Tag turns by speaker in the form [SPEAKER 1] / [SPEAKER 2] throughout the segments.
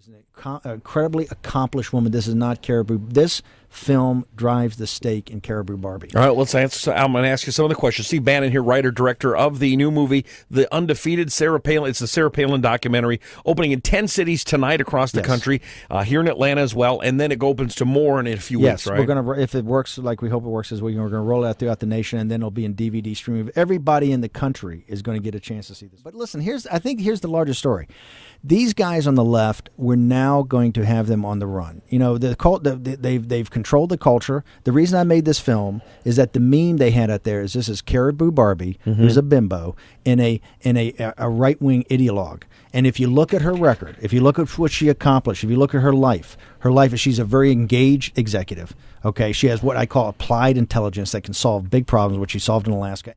[SPEAKER 1] is an incredibly accomplished woman. This is not Caribou. This film drives the stake in Caribou Barbie.
[SPEAKER 2] All right, let's answer. I'm going to ask you some of the questions. Steve Bannon here, writer, director of the new movie, The Undefeated, Sarah Palin. It's the Sarah Palin documentary, opening in 10 cities tonight across the country, here in Atlanta as well, and then it opens to more in a few weeks, right?
[SPEAKER 1] We're going to, if it works like we hope it works, we're going to roll it out throughout the nation, and then it'll be in DVD streaming. Everybody in the country is going to get a chance to see this. But listen, I think here's the larger story. These guys on the left, we're now going to have them on the run. You know, they've controlled the culture. The reason I made this film is that the meme they had out there is this is Caribou Barbie, who's a bimbo, and a right-wing ideologue. And if you look at her record, if you look at what she accomplished, if you look at her life is she's a very engaged executive. Okay, she has what I call applied intelligence that can solve big problems, which she solved in Alaska.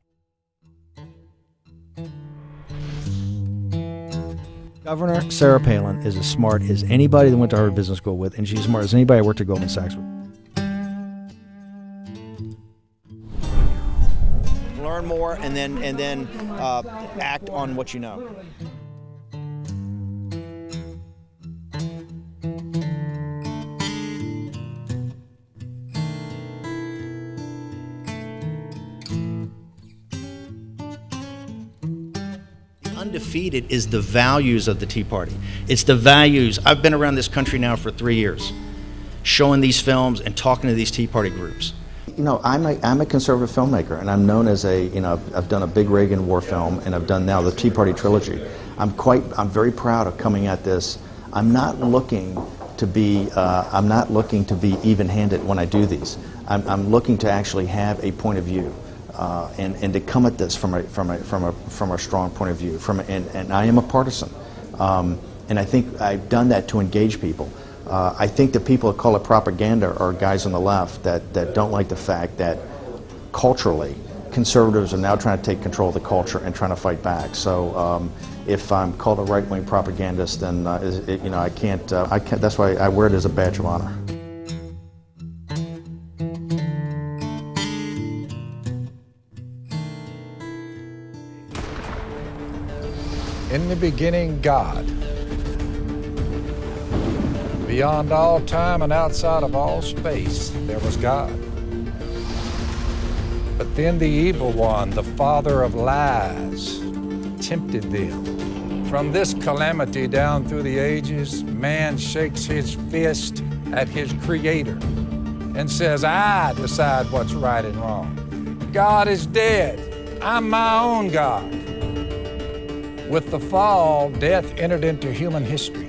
[SPEAKER 1] Governor Sarah Palin is as smart as anybody that went to Harvard Business School with, and she's as smart as anybody that worked at Goldman Sachs with. Learn more and then act on what you know. Undefeated is the values of the Tea Party. It's the values. I've been around this country now for 3 years, showing these films and talking to these Tea Party groups. You know, I'm a conservative filmmaker, and I'm known as I've done a big Reagan war film, and I've done now the Tea Party trilogy. I'm very proud of coming at this. I'm not looking to be even-handed when I do these. I'm looking to actually have a point of view. And to come at this from a strong point of view, and I am a partisan, and I think I've done that to engage people. I think the people that call it propaganda are guys on the left that don't like the fact that culturally conservatives are now trying to take control of the culture and trying to fight back. So if I'm called a right-wing propagandist, then I can't. That's why I wear it as a badge of honor.
[SPEAKER 3] In the beginning, God. Beyond all time and outside of all space, there was God. But then the evil one, the father of lies, tempted them. From this calamity down through the ages, man shakes his fist at his creator and says, I decide what's right and wrong. God is dead. I'm my own God. With the fall, death entered into human history.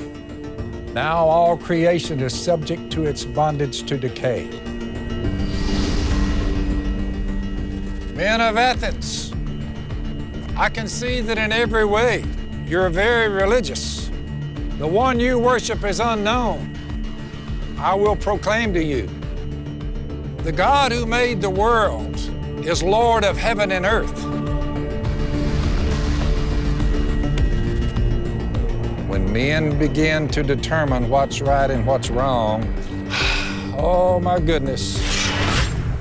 [SPEAKER 3] Now all creation is subject to its bondage to decay. Men of Athens, I can see that in every way you're very religious. The one you worship is unknown. I will proclaim to you, the God who made the world is Lord of heaven and earth. When men begin to determine what's right and what's wrong, oh my goodness.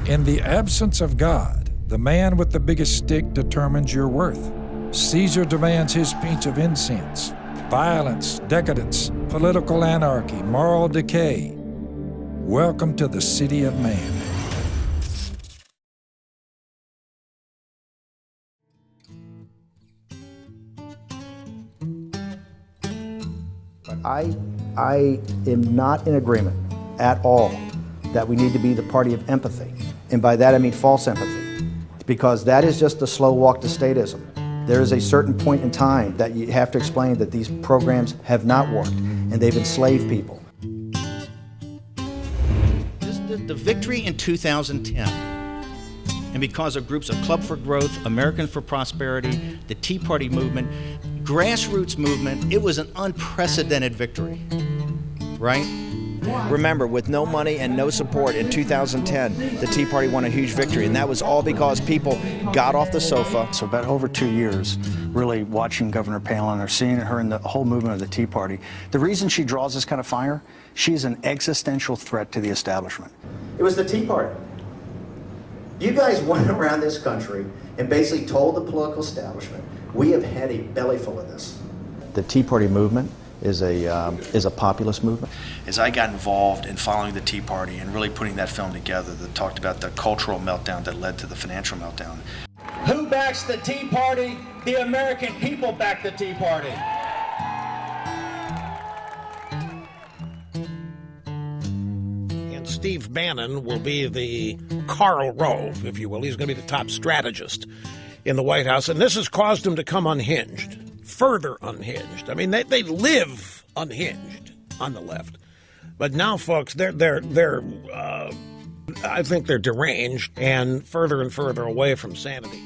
[SPEAKER 3] In the absence of God, the man with the biggest stick determines your worth. Caesar demands his pinch of incense. Violence, decadence, political anarchy, moral decay. Welcome to the city of man.
[SPEAKER 1] I am not in agreement at all that we need to be the party of empathy. And by that I mean false empathy, because that is just a slow walk to statism. There is a certain point in time that you have to explain that these programs have not worked and they've enslaved people. The victory in 2010, and because of groups of Club for Growth, Americans for Prosperity, the Tea Party movement, grassroots movement, it was an unprecedented victory, right? Remember, with no money and no support in 2010, the Tea Party won a huge victory, and that was all because people got off the sofa. So about over 2 years, really watching Governor Palin or seeing her in the whole movement of the Tea Party, the reason she draws this kind of fire, she's an existential threat to the establishment. It was the Tea Party. You guys went around this country and basically told the political establishment, we have had a belly full of this. The Tea Party movement a populist movement.
[SPEAKER 4] As I got involved in following the Tea Party and really putting that film together that talked about the cultural meltdown that led to the financial meltdown.
[SPEAKER 5] Who backs the Tea Party? The American people back the Tea Party.
[SPEAKER 6] And Steve Bannon will be the Karl Rove, if you will. He's going to be the top strategist in the White House, and this has caused him to come unhinged, further unhinged. I mean, they live unhinged on the left, but now, folks, they're I think they're deranged and further away from sanity.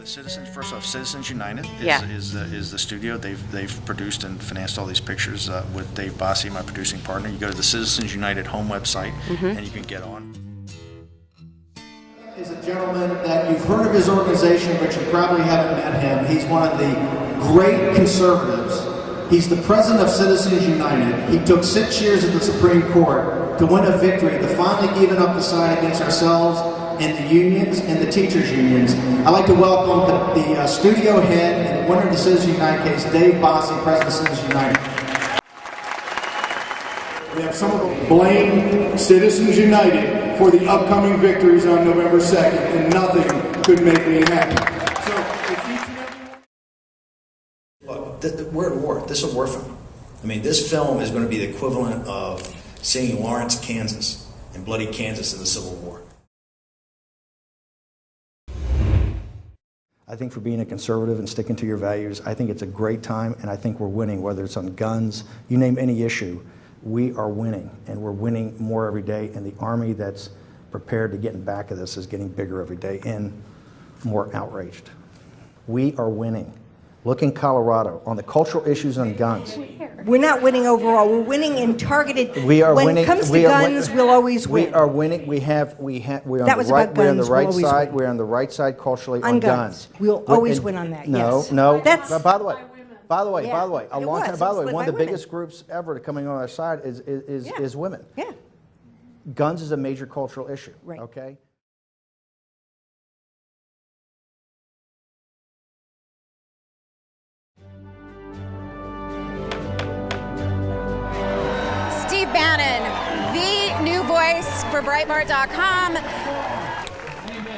[SPEAKER 4] Citizens, first off, Citizens United
[SPEAKER 7] Yeah.
[SPEAKER 4] is the studio. They've produced and financed all these pictures with Dave Bossie, my producing partner. You go to the Citizens United home website and you can get on.
[SPEAKER 8] Is a gentleman that you've heard of his organization, but you probably haven't met him. He's one of the great conservatives. He's the president of Citizens United. He took 6 years at the Supreme Court to win a victory, to finally give up the side against ourselves and the unions and the teachers' unions. I'd like to welcome the studio head and the winner of the Citizens United case, Dave Bossie, president of Citizens United.
[SPEAKER 9] We have some of them blame Citizens United for the upcoming victories on November 2nd, and nothing could make me happy. So, if each and every
[SPEAKER 4] Look, we're at war. This is a war film. I mean, this film is going to be the equivalent of seeing Lawrence, Kansas, and bloody Kansas in the Civil War.
[SPEAKER 8] I think for being a conservative and sticking to your values, I think it's a great time, and I think we're winning, whether it's on guns, you name any issue, we are winning, and we're winning more every day, and the army that's prepared to get in back of this is getting bigger every day and more outraged. We are winning. Look in Colorado on the cultural issues on guns.
[SPEAKER 10] We're not winning overall. We're winning in targeted.
[SPEAKER 8] We are
[SPEAKER 10] when
[SPEAKER 8] winning.
[SPEAKER 10] When it comes to guns, we'll always win.
[SPEAKER 8] We are winning. We're on
[SPEAKER 10] That was
[SPEAKER 8] the right.
[SPEAKER 10] about
[SPEAKER 8] We're on the
[SPEAKER 10] guns,
[SPEAKER 8] right
[SPEAKER 10] we'll always
[SPEAKER 8] side.
[SPEAKER 10] win.
[SPEAKER 8] We're on the right side culturally
[SPEAKER 10] On guns. We'll always win on that, yes.
[SPEAKER 8] No.
[SPEAKER 10] That's-
[SPEAKER 8] But by the way, a long
[SPEAKER 10] It
[SPEAKER 8] time.
[SPEAKER 10] was.
[SPEAKER 8] By the
[SPEAKER 10] It
[SPEAKER 8] way,
[SPEAKER 10] was
[SPEAKER 8] one
[SPEAKER 10] led
[SPEAKER 8] of the
[SPEAKER 10] by women.
[SPEAKER 8] biggest groups ever coming on our side is women.
[SPEAKER 10] Yeah.
[SPEAKER 8] Guns is a major cultural issue.
[SPEAKER 10] Right.
[SPEAKER 8] Okay.
[SPEAKER 7] Steve Bannon, the new voice for Breitbart.com.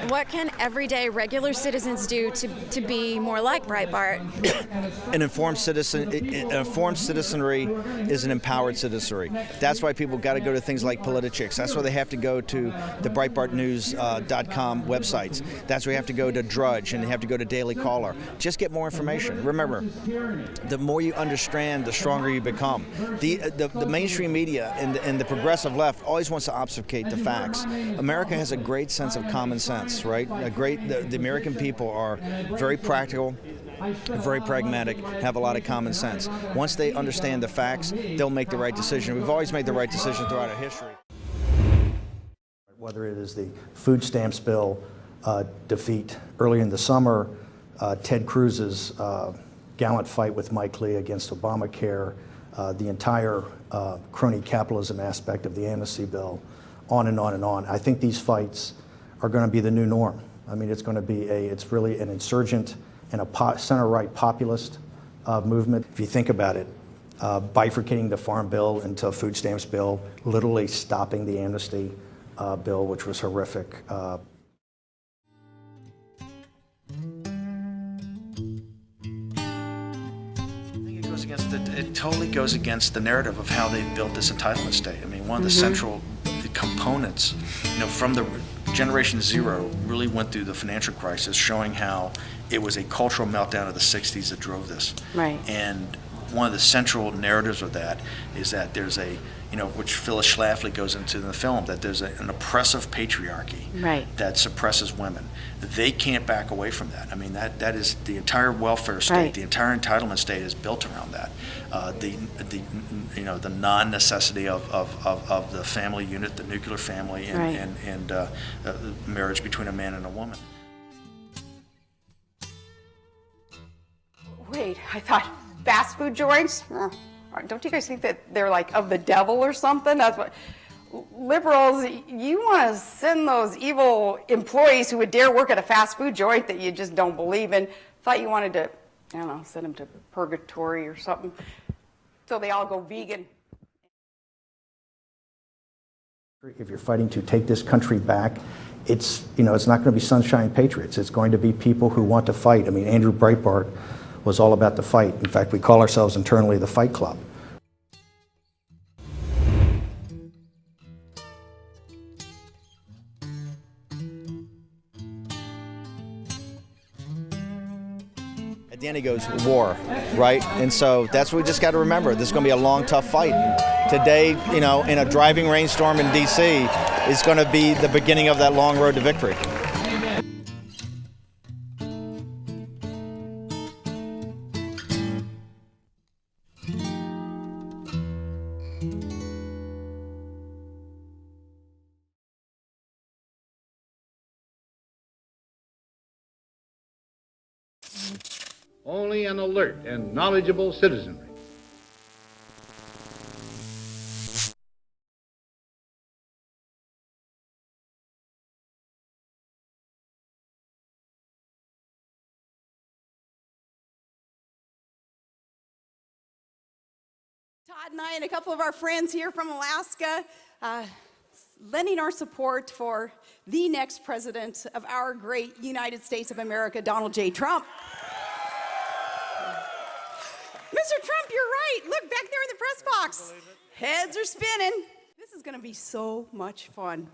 [SPEAKER 7] What can everyday regular citizens do to be more like Breitbart?
[SPEAKER 1] An informed citizenry is an empowered citizenry. That's why people got to go to things like Politichicks. That's why they have to go to the BreitbartNews.com websites. That's why you have to go to Drudge and you have to go to Daily Caller. Just get more information. Remember, the more you understand, the stronger you become. The mainstream media and the progressive left always wants to obfuscate the facts. America has a great sense of common sense. Right? The American people are very practical, very pragmatic, have a lot of common sense. Once they understand the facts, they'll make the right decision. We've always made the right decision throughout our history.
[SPEAKER 8] Whether it is the food stamps bill defeat earlier in the summer, Ted Cruz's gallant fight with Mike Lee against Obamacare, the entire crony capitalism aspect of the amnesty bill, on and on and on. I think these fights are going to be the new norm. I mean, it's going to be it's really an insurgent and a center-right populist movement. If you think about it, bifurcating the farm bill into a food stamps bill, literally stopping the amnesty bill, which was horrific.
[SPEAKER 4] I think it totally goes against the narrative of how they've built this entitlement state. I mean, one of the central components, from the Generation Zero really went through the financial crisis, showing how it was a cultural meltdown of the 60s that drove this.
[SPEAKER 7] Right.
[SPEAKER 4] And one of the central narratives of that is that there's a, which Phyllis Schlafly goes into in the film, that there's an oppressive patriarchy that suppresses women. They can't back away from that. I mean, that is the entire welfare state, the entire entitlement state is built around that. The non-necessity of the family unit, the nuclear family, and marriage between a man and a woman.
[SPEAKER 11] Wait, I thought fast food joints? Don't you guys think that they're like of the devil or something? That's what. liberals, you want to send those evil employees who would dare work at a fast food joint that you just don't believe in. Thought you wanted to, I don't know, send them to purgatory or something, so they all go vegan.
[SPEAKER 8] If you're fighting to take this country back, it's not going to be sunshine patriots. It's going to be people who want to fight. I mean, Andrew Breitbart was all about the fight. In fact, we call ourselves internally the Fight Club.
[SPEAKER 1] At the end, he goes, war, right? And so that's what we just got to remember. This is going to be a long, tough fight. Today, in a driving rainstorm in D.C., is going to be the beginning of that long road to victory.
[SPEAKER 12] Only an alert and knowledgeable citizenry.
[SPEAKER 11] Todd and I and a couple of our friends here from Alaska lending our support for the next president of our great United States of America, Donald J. Trump. Mr. Trump, you're right. Look back there in the press box. Heads are spinning. This is going to be so much fun.